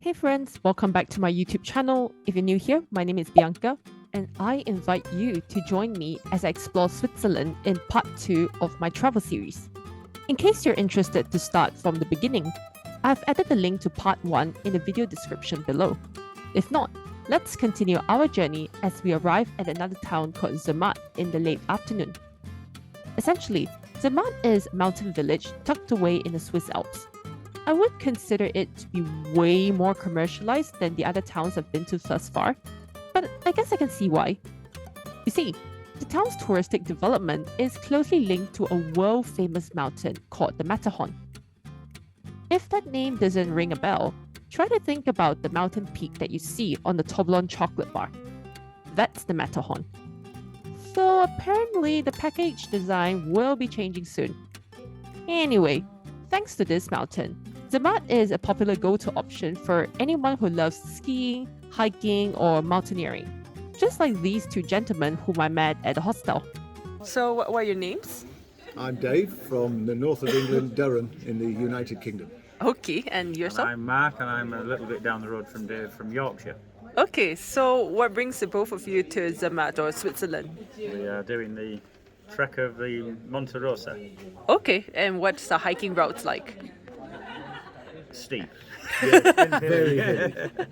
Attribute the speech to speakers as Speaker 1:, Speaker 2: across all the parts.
Speaker 1: Hey friends, welcome back to my YouTube channel. If you're new here, my name is Bianca, and I invite you to join me as I explore Switzerland in part 2 of my travel series. In case you're interested to start from the beginning, I've added the link to part 1 in the video description below. If not, let's continue our journey as we arrive at another town called Zermatt in the late afternoon. Essentially, Zermatt is a mountain village tucked away in the Swiss Alps. I would consider it to be way more commercialized than the other towns I've been to thus far, but I guess I can see why. You see, the town's touristic development is closely linked to a world-famous mountain called the Matterhorn. If that name doesn't ring a bell, try to think about the mountain peak that you see on the Toblerone chocolate bar. That's the Matterhorn. So apparently the package design will be changing soon. Anyway, thanks to this mountain, Zermatt is a popular go-to option for anyone who loves skiing, hiking, or mountaineering, just like these two gentlemen whom I met at the hostel. So, what are your names?
Speaker 2: I'm Dave from the north of England, Durham, in the United Kingdom.
Speaker 1: Okay, and
Speaker 3: And
Speaker 1: yourself?
Speaker 3: I'm Mark, and I'm a little bit down the road from Dave from Yorkshire.
Speaker 1: Okay, so what brings the both of you to Zermatt or Switzerland?
Speaker 3: We are doing the trek of the Monte Rosa.
Speaker 1: Okay, and what's the hiking routes like?
Speaker 3: Steep.
Speaker 2: Very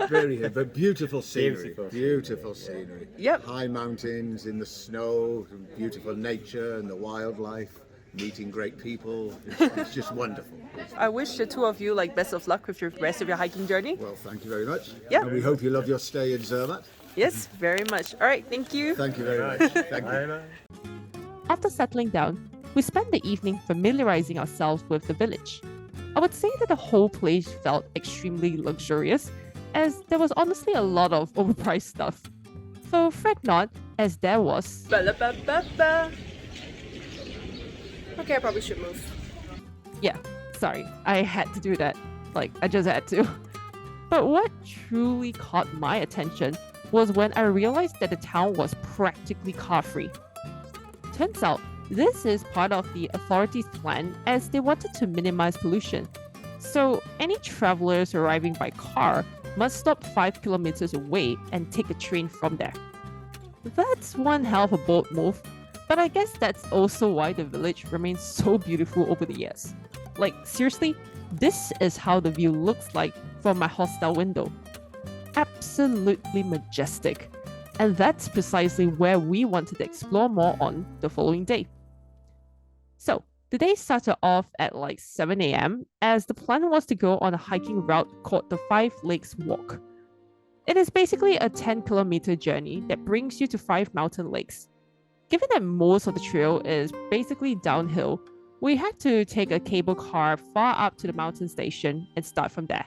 Speaker 2: hilly, but beautiful scenery.
Speaker 3: Beautiful.
Speaker 2: Beautiful scenery.
Speaker 1: Yep.
Speaker 2: High mountains in the snow, beautiful nature and the wildlife, meeting great people. It's just wonderful.
Speaker 1: I wish the two of you best of luck with your rest of your hiking journey.
Speaker 2: Well, thank you very much.
Speaker 1: Yeah.
Speaker 2: And we hope you love your stay in Zermatt.
Speaker 1: Yes, very much. All right, thank you.
Speaker 2: Thank you very much. Thank you.
Speaker 3: Bye-bye.
Speaker 1: After settling down, we spent the evening familiarizing ourselves with the village. I would say that the whole place felt extremely luxurious, as there was honestly a lot of overpriced stuff. So fret not, as there was.
Speaker 4: Ba-la-ba-ba-ba. Okay, I probably should move.
Speaker 1: Yeah, sorry, I had to do that. I just had to. But what truly caught my attention was when I realized that the town was practically car-free. Turns out, this is part of the authorities' plan as they wanted to minimize pollution. So, any travelers arriving by car must stop 5 kilometers away and take a train from there. That's one hell of a bold move, but I guess that's also why the village remains so beautiful over the years. Seriously, this is how the view looks like from my hostel window. Absolutely majestic. And that's precisely where we wanted to explore more on the following day. So, the day started off at 7 a.m. as the plan was to go on a hiking route called the Five Lakes Walk. It is basically a 10-kilometer journey that brings you to 5 mountain lakes. Given that most of the trail is basically downhill, we had to take a cable car far up to the mountain station and start from there.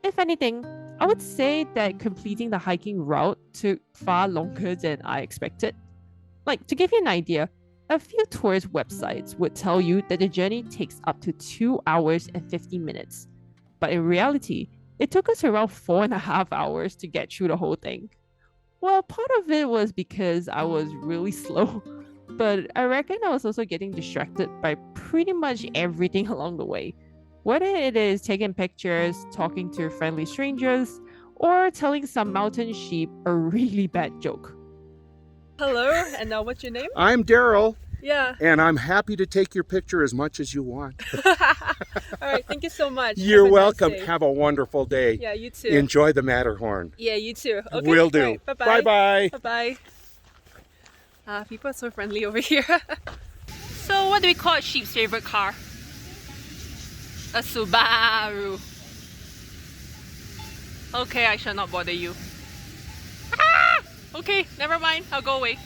Speaker 1: If anything, I would say that completing the hiking route took far longer than I expected. To give you an idea, a few tourist websites would tell you that the journey takes up to 2 hours and 50 minutes. But in reality, it took us around 4.5 hours to get through the whole thing. Well, part of it was because I was really slow, but I reckon I was also getting distracted by pretty much everything along the way. Whether it is taking pictures, talking to friendly strangers, or telling some mountain sheep a really bad joke.
Speaker 4: Hello, and now what's your name?
Speaker 5: I'm Daryl,
Speaker 4: Yeah.
Speaker 5: and I'm happy to take your picture as much as you want.
Speaker 4: All right, thank you so much.
Speaker 5: You're
Speaker 4: Have a nice
Speaker 5: welcome.
Speaker 4: day.
Speaker 5: Have a wonderful day.
Speaker 4: Yeah, you too.
Speaker 5: Enjoy the Matterhorn.
Speaker 4: Yeah, you too. Okay.
Speaker 5: Will do.
Speaker 4: All right, bye-bye.
Speaker 5: Bye-bye.
Speaker 4: Bye-bye. People are so friendly over here.
Speaker 1: So, what do we call sheep's favorite car? A Subaru. Okay, I shall not bother you. Okay, never mind. I'll go away.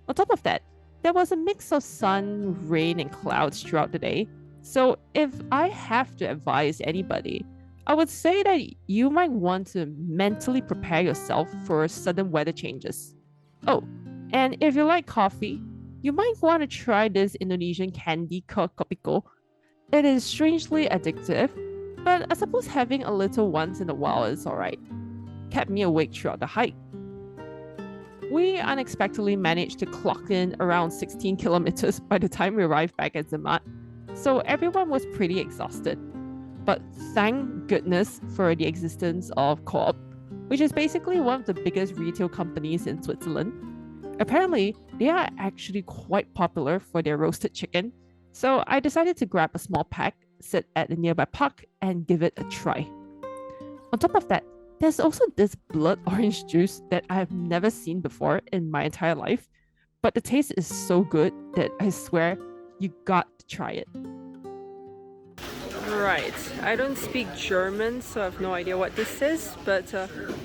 Speaker 1: On top of that, there was a mix of sun, rain, and clouds throughout the day. So, if I have to advise anybody, I would say that you might want to mentally prepare yourself for sudden weather changes. Oh, and if you like coffee, you might want to try this Indonesian candy called Kopiko. It is strangely addictive, but I suppose having a little once in a while is alright. Kept me awake throughout the hike. We unexpectedly managed to clock in around 16 kilometers by the time we arrived back at Zermatt, so everyone was pretty exhausted. But thank goodness for the existence of Coop, which is basically one of the biggest retail companies in Switzerland. Apparently, they are actually quite popular for their roasted chicken, so I decided to grab a small pack, sit at a nearby park, and give it a try. On top of that, there's also this blood orange juice that I have never seen before in my entire life, but the taste is so good that I swear you got to try it.
Speaker 4: Right, I don't speak German, so I have no idea what this is, but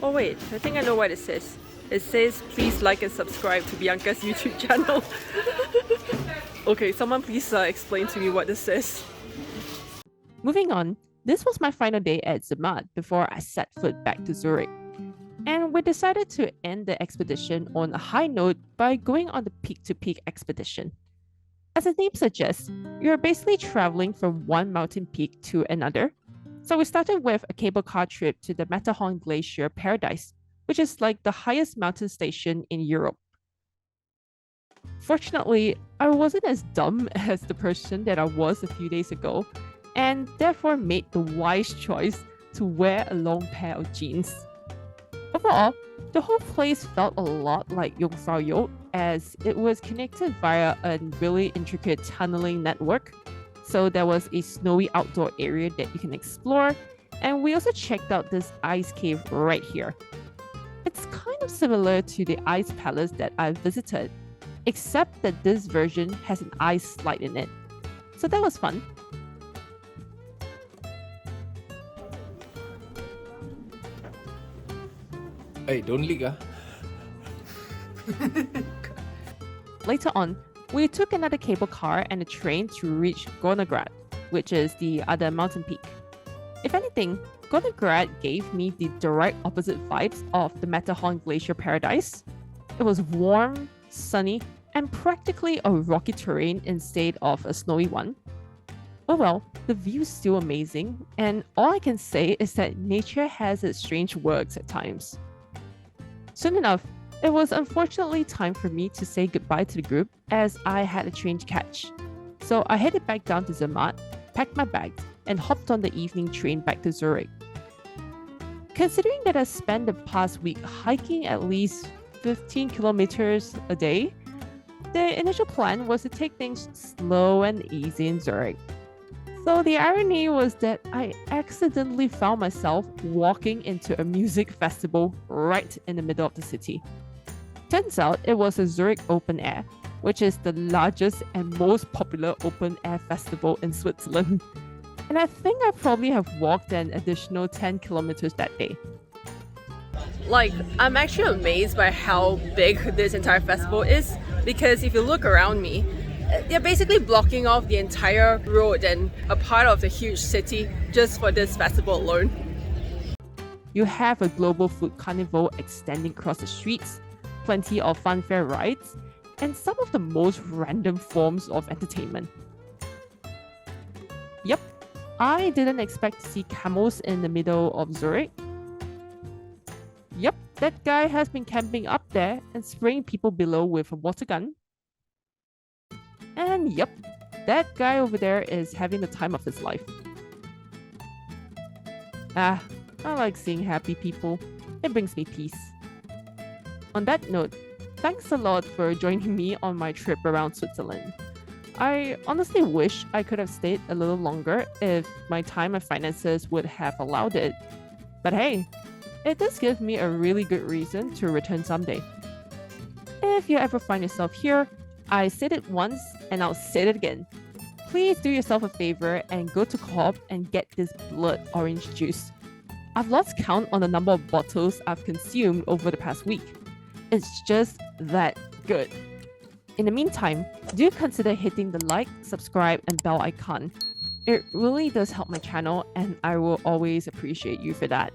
Speaker 4: oh wait, I think I know what it says. It says, please like and subscribe to Bianca's YouTube channel. Okay, someone please explain to me what this is.
Speaker 1: Moving on, this was my final day at Zermatt before I set foot back to Zurich. And we decided to end the expedition on a high note by going on the peak-to-peak expedition. As the name suggests, you're basically traveling from one mountain peak to another. So we started with a cable car trip to the Matterhorn Glacier Paradise, which is like the highest mountain station in Europe. Fortunately, I wasn't as dumb as the person that I was a few days ago, and therefore made the wise choice to wear a long pair of jeans. Overall, the whole place felt a lot like Jungfraujoch, as it was connected via a really intricate tunneling network. So there was a snowy outdoor area that you can explore, and we also checked out this ice cave right here. It's kind of similar to the ice palace that I visited, except that this version has an ice slide in it. So that was fun.
Speaker 6: Hey, don't leak ah.
Speaker 1: Later on, we took another cable car and a train to reach Gornergrat, which is the other mountain peak. If anything, Gornergrat gave me the direct opposite vibes of the Matterhorn Glacier Paradise. It was warm, sunny, and practically a rocky terrain instead of a snowy one. Oh well, the view's still amazing, and all I can say is that nature has its strange quirks at times. Soon enough, it was unfortunately time for me to say goodbye to the group as I had a train to catch. So I headed back down to Zermatt, packed my bags, and hopped on the evening train back to Zurich. Considering that I spent the past week hiking at least 15 kilometers a day, the initial plan was to take things slow and easy in Zurich. So the irony was that I accidentally found myself walking into a music festival right in the middle of the city. Turns out it was a Zurich Open Air, which is the largest and most popular open air festival in Switzerland. And I think I probably have walked an additional 10 kilometers that day.
Speaker 4: Like, I'm actually amazed by how big this entire festival is, because if you look around me, they're basically blocking off the entire road and a part of the huge city just for this festival alone.
Speaker 1: You have a global food carnival extending across the streets, plenty of funfair rides, and some of the most random forms of entertainment. Yep, I didn't expect to see camels in the middle of Zurich. Yep, that guy has been camping up there and spraying people below with a water gun. And yep, that guy over there is having the time of his life. I like seeing happy people. It brings me peace. On that note, thanks a lot for joining me on my trip around Switzerland. I honestly wish I could have stayed a little longer if my time and finances would have allowed it. But hey, it does give me a really good reason to return someday. If you ever find yourself here, I said it once and I'll say it again. Please do yourself a favor and go to Coop and get this blood orange juice. I've lost count on the number of bottles I've consumed over the past week. It's just that good. In the meantime, do consider hitting the like, subscribe, and bell icon. It really does help my channel and I will always appreciate you for that.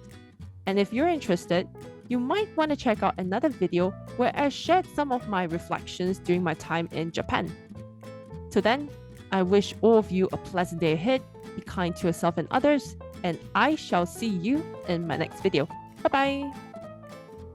Speaker 1: And if you're interested, you might want to check out another video where I shared some of my reflections during my time in Japan. Till then, I wish all of you a pleasant day ahead, be kind to yourself and others, and I shall see you in my next video. Bye bye!